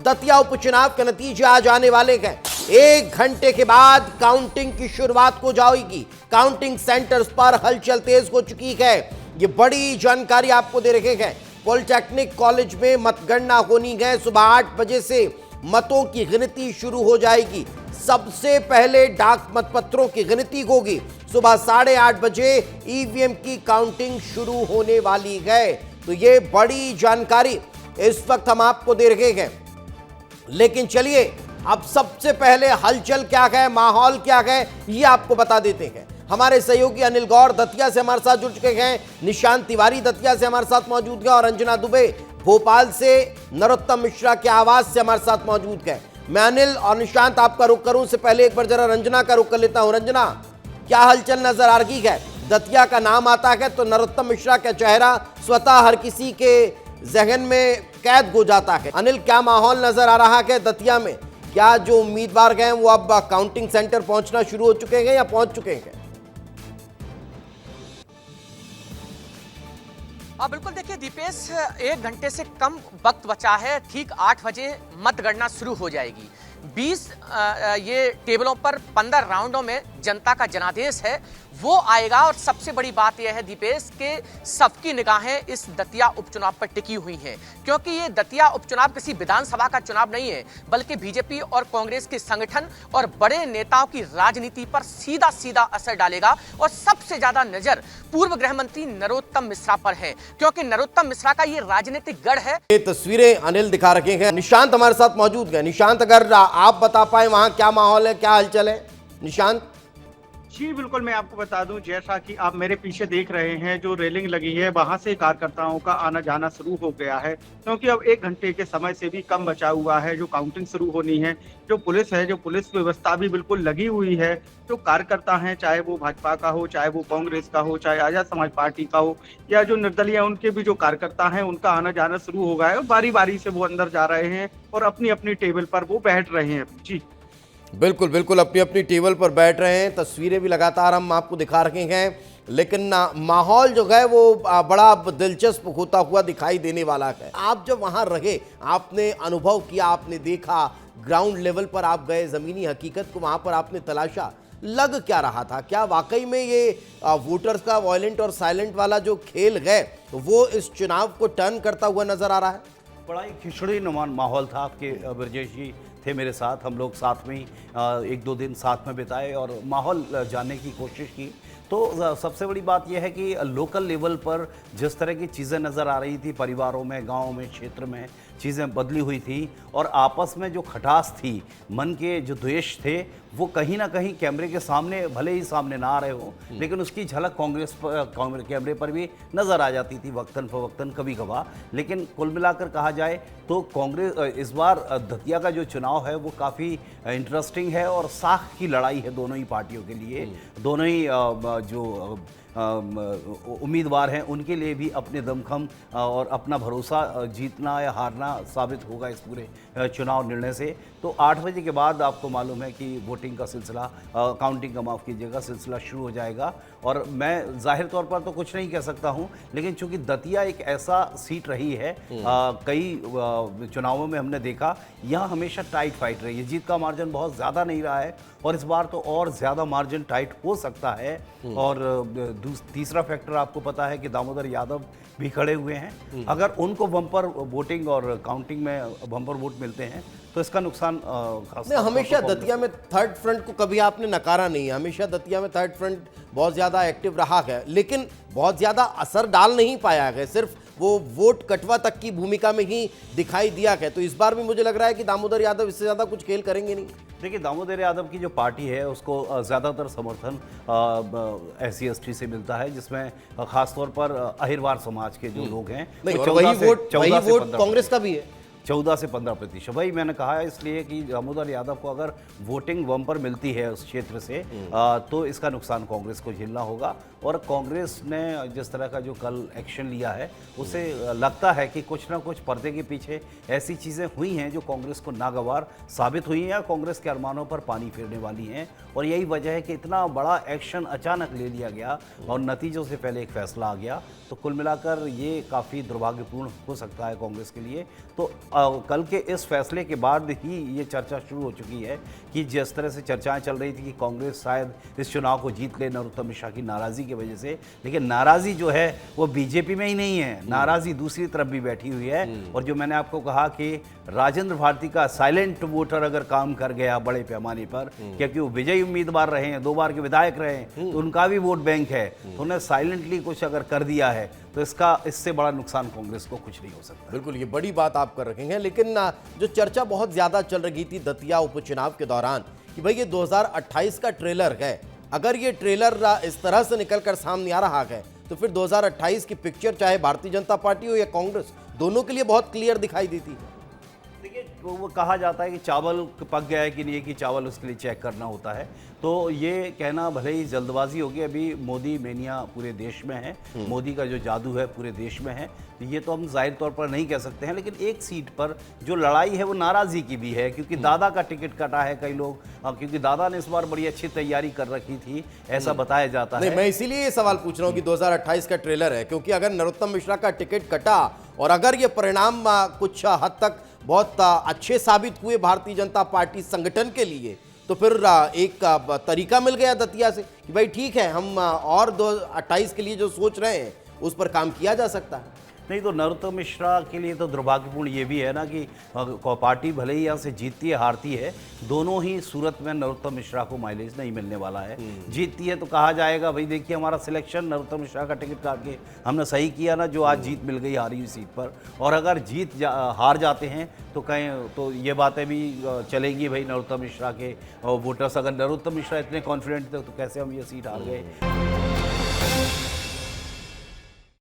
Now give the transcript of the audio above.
दतिया उपचुनाव के नतीजे आज आने वाले हैं। 1 घंटे के बाद काउंटिंग की शुरुआत हो जाएगी। काउंटिंग सेंटर्स पर हलचल तेज हो चुकी है। ये बड़ी जानकारी आपको दे रहे हैं। पॉलिटेक्निक कॉलेज में मतगणना होनी है। सुबह 8 बजे से मतों की गिनती शुरू हो जाएगी। सबसे पहले डाक मतपत्रों की गिनती होगी। सुबह 8:30 बजे ईवीएम की काउंटिंग शुरू होने वाली है। तो ये बड़ी जानकारी इस वक्त हम आपको दे रहे हैं। लेकिन चलिए अब सबसे पहले हलचल क्या है, माहौल क्या है, ये आपको बता देते हैं। हमारे सहयोगी अनिल गौर दतिया से हमारे साथ जुड़ चुके हैं, निशांत तिवारी दतिया से हमारे साथ मौजूद है और अंजना दुबे भोपाल से नरोत्तम मिश्रा के आवास से हमारे साथ मौजूद है। मैं अनिल और निशांत आपका रुख करूं उससे पहले एक बार जरा रंजना का रुख कर लेता हूं। रंजना, क्या हलचल नजर आ रही है? दतिया का नाम आता है तो नरोत्तम मिश्रा का चेहरा स्वतः हर किसी के जहन में कैद हो जाता है। अनिल, क्या माहौल नजर आ रहा है दतिया में? क्या जो उम्मीदवार गए वो अब काउंटिंग सेंटर पहुंचना शुरू हो चुके हैं या पहुंच चुके हैं? बिल्कुल, देखिए दीपेश, 1 घंटे से कम वक्त बचा है। ठीक 8 बजे मतगणना शुरू हो जाएगी। 20 ये टेबलों पर 15 राउंडों में जनता का जनादेश है वो आएगा। और सबसे बड़ी बात यह है दीपेश के सबकी निगाहें इस दतिया उपचुनाव पर टिकी हुई हैं, क्योंकि ये दतिया उपचुनाव किसी विधानसभा का चुनाव नहीं है, बल्कि बीजेपी और कांग्रेस के संगठन और बड़े नेताओं की राजनीति पर सीधा सीधा असर डालेगा। और सबसे ज्यादा नजर पूर्व गृह मंत्री नरोत्तम मिश्रा पर है, क्योंकि नरोत्तम मिश्रा का ये राजनीतिक गढ़ है। ये तस्वीरें अनिल दिखा रखे हैं। निशांत हमारे साथ मौजूद है। निशांत, अगर आप बता पाए वहां क्या माहौल है, क्या हलचल है? निशांत जी बिल्कुल, मैं आपको बता दूं, जैसा कि आप मेरे पीछे देख रहे हैं, जो रेलिंग लगी है वहां से कार्यकर्ताओं का आना जाना शुरू हो गया है, क्योंकि अब 1 घंटे के समय से भी कम बचा हुआ है जो काउंटिंग शुरू होनी है। जो पुलिस व्यवस्था भी बिल्कुल लगी हुई है। जो कार्यकर्ता हैं, चाहे वो भाजपा का हो, चाहे वो कांग्रेस का हो, चाहे आजाद समाज पार्टी का हो, या जो निर्दलीय उनके भी जो कार्यकर्ता हैं उनका आना जाना शुरू हो गया है। बारी बारी से वो अंदर जा रहे हैं और अपनी अपनी टेबल पर वो बैठ रहे हैं। जी बिल्कुल बिल्कुल, अपनी अपनी टेबल पर बैठ रहे हैं। तस्वीरें भी लगातार हम आपको दिखा रहे हैं, लेकिन माहौल जो है वो बड़ा दिलचस्प होता हुआ दिखाई देने वाला है। आप जब वहां रहे, आपने अनुभव किया, आपने देखा, ग्राउंड लेवल पर आप गए, ज़मीनी हकीकत को वहां पर आपने तलाशा, लग क्या रहा था? क्या वाकई में ये वोटर्स का वॉयलेंट और साइलेंट वाला जो खेल है वो इस चुनाव को टर्न करता हुआ नजर आ रहा है? बड़ा ही खिचड़ी नुमान माहौल था। आपके ब्रजेश जी थे मेरे साथ, हम लोग साथ में ही 1-2 दिन साथ में बिताए और माहौल जानने की कोशिश की। तो सबसे बड़ी बात यह है कि लोकल लेवल पर जिस तरह की चीज़ें नज़र आ रही थी, परिवारों में, गाँव में, क्षेत्र में चीज़ें बदली हुई थी और आपस में जो खटास थी, मन के जो द्वेष थे, वो कहीं ना कहीं कैमरे के सामने, भले ही सामने ना आ रहे हो, लेकिन उसकी झलक कांग्रेस कैमरे पर भी नज़र आ जाती थी वक्तन फवक्तन, कभी कभार। लेकिन कुल मिलाकर कहा जाए तो कांग्रेस इस बार दतिया का जो चुनाव है वो काफ़ी इंटरेस्टिंग है और साख की लड़ाई है दोनों ही पार्टियों के लिए। दोनों ही जो उम्मीदवार हैं उनके लिए भी अपने दमखम और अपना भरोसा जीतना या हारना साबित होगा इस पूरे चुनाव निर्णय से। तो 8 बजे के बाद आपको मालूम है कि वोटिंग का सिलसिला, काउंटिंग का, माफ़ कीजिएगा, सिलसिला शुरू हो जाएगा। और मैं जाहिर तौर पर तो कुछ नहीं कह सकता हूं, लेकिन चूंकि दतिया एक ऐसा सीट रही है, कई चुनावों में हमने देखा, यहाँ हमेशा टाइट फाइट रही है। जीत का मार्जिन बहुत ज़्यादा नहीं रहा है और इस बार तो और ज़्यादा मार्जिन टाइट हो सकता है। और तीसरा फैक्टर आपको पता है कि दामोदर यादव भी खड़े हुए हैं। अगर उनको बम्पर वोटिंग और काउंटिंग में बम्पर वोट मिलते हैं तो इसका नुकसान हमेशा दतिया में थर्ड फ्रंट को कभी आपने नकारा नहीं है। हमेशा दतिया में थर्ड फ्रंट बहुत ज़्यादा एक्टिव रहा है, लेकिन बहुत ज़्यादा असर डाल नहीं पाया है, सिर्फ वो वोट कटवा तक की भूमिका में ही दिखाई दिया है। तो इस बार भी मुझे लग रहा है कि दामोदर यादव इससे ज़्यादा कुछ खेल करेंगे नहीं। देखिए, दामोदर यादव की जो पार्टी है उसको ज़्यादातर समर्थन SC/ST से मिलता है, जिसमें खासतौर पर अहिरवार समाज के जो लोग हैं, वही वोट कांग्रेस का भी है। 14 से 15%। वही मैंने कहा है, इसलिए कि दामोदर यादव को अगर वोटिंग बम्पर मिलती है उस क्षेत्र से तो इसका नुकसान कांग्रेस को झेलना होगा। और कांग्रेस ने जिस तरह का जो कल एक्शन लिया है उसे लगता है कि कुछ ना कुछ पर्दे के पीछे ऐसी चीज़ें हुई हैं जो कांग्रेस को नागवार साबित हुई हैं या कांग्रेस के अरमानों पर पानी फेरने वाली हैं। और यही वजह है कि इतना बड़ा एक्शन अचानक ले लिया गया और नतीजों से पहले एक फैसला आ गया। तो कुल मिलाकर ये काफ़ी दुर्भाग्यपूर्ण हो सकता है कांग्रेस के लिए। तो कल के इस फैसले के बाद ही ये चर्चा शुरू हो चुकी है कि जिस तरह से चर्चाएं चल रही थी कि कांग्रेस शायद इस चुनाव को जीत ले नरोत्तम मिश्रा की नाराज़ी की वजह से, लेकिन नाराज़ी जो है वो बीजेपी में ही नहीं है, नाराज़ी दूसरी तरफ भी बैठी हुई है। और जो मैंने आपको कहा कि राजेंद्र भारती का साइलेंट वोटर अगर काम कर गया बड़े पैमाने पर, क्योंकि वो विजयी उम्मीदवार रहे हैं, 2 बार के विधायक रहे हैं, तो उनका भी वोट बैंक है, तो उन्हें साइलेंटली कुछ अगर कर दिया है तो इससे बड़ा नुकसान कांग्रेस को कुछ नहीं हो सकता। बिल्कुल, ये बड़ी बात आप कर रखे हैं। लेकिन जो चर्चा बहुत ज्यादा चल रही थी दतिया उपचुनाव के दौरान कि भाई ये 2028 का ट्रेलर है, अगर ये ट्रेलर इस तरह से निकलकर सामने आ रहा है तो फिर 2028 की पिक्चर चाहे भारतीय जनता पार्टी हो या कांग्रेस, दोनों के लिए बहुत क्लियर दिखाई देती है। देखिए, वो कहा जाता है कि चावल पक गया है कि नहीं, कि चावल उसके लिए चेक करना होता है, तो ये कहना भले ही जल्दबाजी होगी। अभी मोदी मेनिया पूरे देश में है, मोदी का जो जादू है पूरे देश में है, तो ये तो हम जाहिर तौर पर नहीं कह सकते हैं। लेकिन एक सीट पर जो लड़ाई है वो नाराज़गी की भी है, क्योंकि दादा का टिकट कटा है कई लोग, क्योंकि दादा ने इस बार बड़ी अच्छी तैयारी कर रखी थी, ऐसा बताया जाता है। मैं इसीलिए ये सवाल पूछ रहा हूँ कि 2028 का ट्रेलर है, क्योंकि अगर नरोत्तम मिश्रा का टिकट कटा और अगर ये परिणाम कुछ हद तक बहुत अच्छे साबित हुए भारतीय जनता पार्टी संगठन के लिए, तो फिर एक तरीका मिल गया दतिया से कि भाई ठीक है, हम और 2028 के लिए जो सोच रहे हैं उस पर काम किया जा सकता है। नहीं तो नरोत्तम मिश्रा के लिए तो दुर्भाग्यपूर्ण ये भी है ना कि पार्टी भले ही यहाँ से जीतती है हारती है, दोनों ही सूरत में नरोत्तम मिश्रा को माइलेज नहीं मिलने वाला है। जीतती है तो कहा जाएगा भाई देखिए हमारा सिलेक्शन नरोत्तम मिश्रा का टिकट काट के हमने सही किया ना, जो आज जीत मिल गई हारी हुई सीट पर। और अगर हार जाते हैं तो कहें तो ये बातें भी चलेंगी भाई नरोत्तम मिश्रा के वोटर्स, अगर नरोत्तम मिश्रा इतने कॉन्फिडेंट थे तो कैसे हम ये सीट हार गए।